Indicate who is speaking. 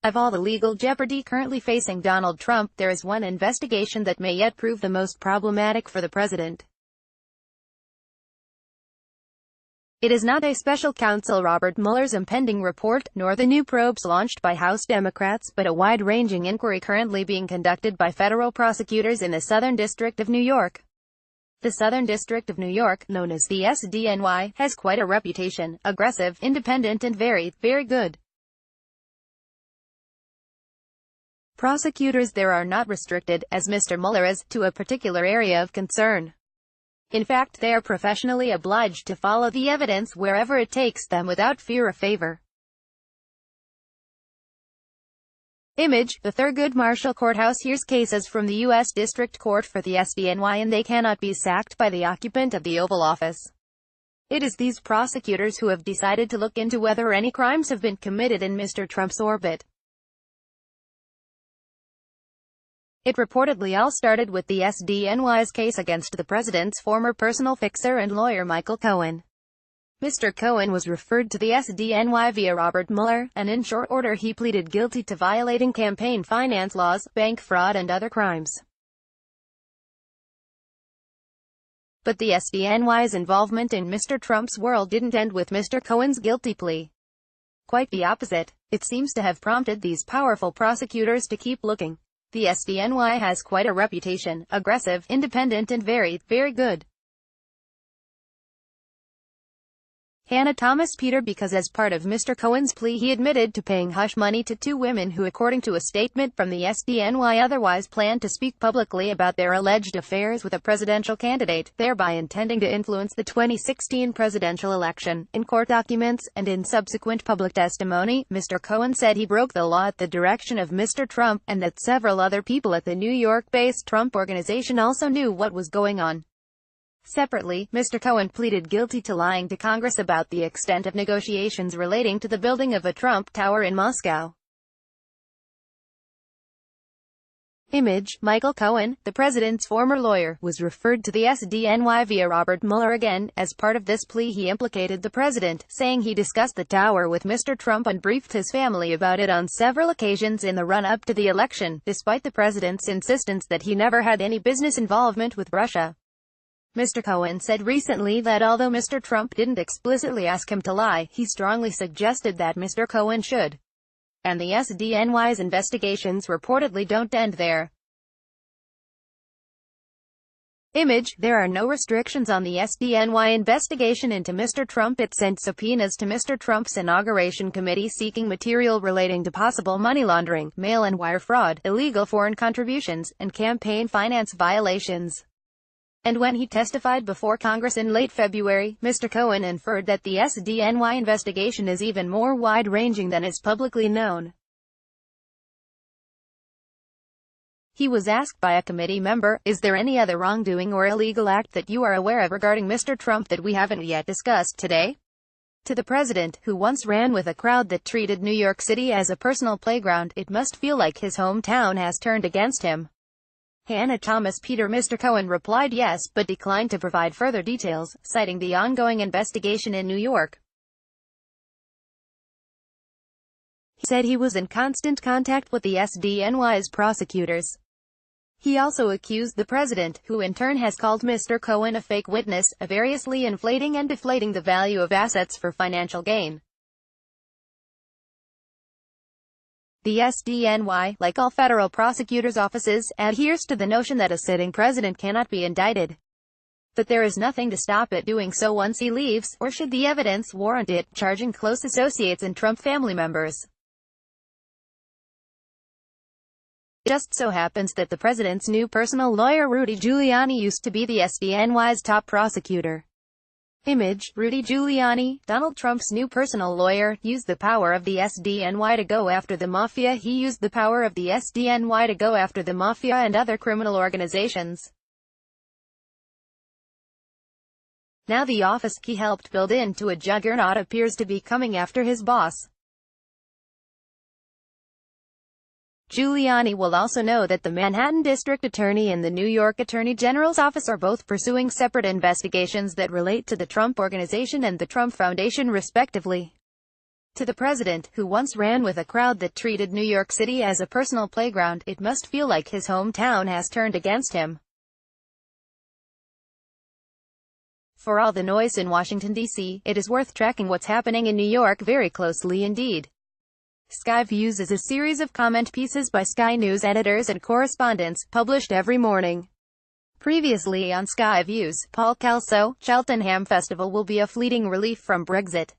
Speaker 1: Of all the legal jeopardy currently facing Donald Trump, there is one investigation that may yet prove the most problematic for the president. It is not a special counsel Robert Muellers' impending report, nor the new probes launched by House Democrats, but a wide-ranging inquiry currently being conducted by federal prosecutors in the Southern District of New York. The Southern District of New York, known as the SDNY, has quite a reputation: aggressive, independent and very, very good. Prosecutors there are not restricted, as Mr. Mueller is, to a particular area of concern. In fact, they are professionally obliged to follow the evidence wherever it takes them without fear of favor. Image: the Thurgood Marshall Courthouse hears cases from the U.S. District Court for the SDNY and they cannot be sacked by the occupant of the Oval Office. It is these prosecutors who have decided to look into whether any crimes have been committed in Mr. Trump's orbit. It reportedly all started with the SDNY's case against the president's former personal fixer and lawyer Michael Cohen. Mr. Cohen was referred to the SDNY via Robert Mueller, and in short order he pleaded guilty to violating campaign finance laws, bank fraud and other crimes. But the SDNY's involvement in Mr. Trump's world didn't end with Mr. Cohen's guilty plea. Quite the opposite. It seems to have prompted these powerful prosecutors to keep looking. The SDNY has quite a reputation: aggressive, independent and very, very good. Hannah Thomas Peter because as part of Mr. Cohen's plea he admitted to paying hush money to two women who, according to a statement from the SDNY, otherwise planned to speak publicly about their alleged affairs with a presidential candidate, thereby intending to influence the 2016 presidential election. In court documents, and in subsequent public testimony, Mr. Cohen said he broke the law at the direction of Mr. Trump, and that several other people at the New York-based Trump Organization also knew what was going on. Separately, Mr. Cohen pleaded guilty to lying to Congress about the extent of negotiations relating to the building of a Trump Tower in Moscow. Image: Michael Cohen, the president's former lawyer, was referred to the SDNY via Robert Mueller again. As part of this plea he implicated the president, saying he discussed the tower with Mr. Trump and briefed his family about it on several occasions in the run-up to the election, despite the president's insistence that he never had any business involvement with Russia. Mr. Cohen said recently that although Mr. Trump didn't explicitly ask him to lie, he strongly suggested that Mr. Cohen should. And the SDNY's investigations reportedly don't end there. Image: there are no restrictions on the SDNY investigation into Mr. Trump. It sent subpoenas to Mr. Trump's inauguration committee seeking material relating to possible money laundering, mail-in wire fraud, illegal foreign contributions, and campaign finance violations. And when he testified before Congress in late February, Mr. Cohen inferred that the SDNY investigation is even more wide-ranging than is publicly known. He was asked by a committee member, "Is there any other wrongdoing or illegal act that you are aware of regarding Mr. Trump that we haven't yet discussed today?" To the president, who once ran with a crowd that treated New York City as a personal playground, it must feel like his hometown has turned against him. Hannah Thomas Peter: Mr. Cohen replied yes, but declined to provide further details, citing the ongoing investigation in New York. He said he was in constant contact with the SDNY's prosecutors. He also accused the president, who in turn has called Mr. Cohen a fake witness, of variously inflating and deflating the value of assets for financial gain. The SDNY, like all federal prosecutors' offices, adheres to the notion that a sitting president cannot be indicted. But there is nothing to stop it doing so once he leaves, or should the evidence warrant it, charging close associates and Trump family members. It just so happens that the president's new personal lawyer Rudy Giuliani used to be the SDNY's top prosecutor. Image: Rudy Giuliani, Donald Trump's new personal lawyer, used the power of the SDNY to go after the mafia. He used the power of the SDNY to go after the mafia and other criminal organizations. Now the office he helped build into a juggernaut appears to be coming after his boss. Giuliani will also know that the Manhattan District Attorney and the New York Attorney General's office are both pursuing separate investigations that relate to the Trump Organization and the Trump Foundation respectively. To the president, who once ran with a crowd that treated New York City as a personal playground, it must feel like his hometown has turned against him. For all the noise in Washington, D.C., it is worth tracking what's happening in New York very closely indeed. Sky Views is a series of comment pieces by Sky News editors and correspondents, published every morning. Previously on Sky Views, Paul Kelso, Cheltenham Festival will be a fleeting relief from Brexit.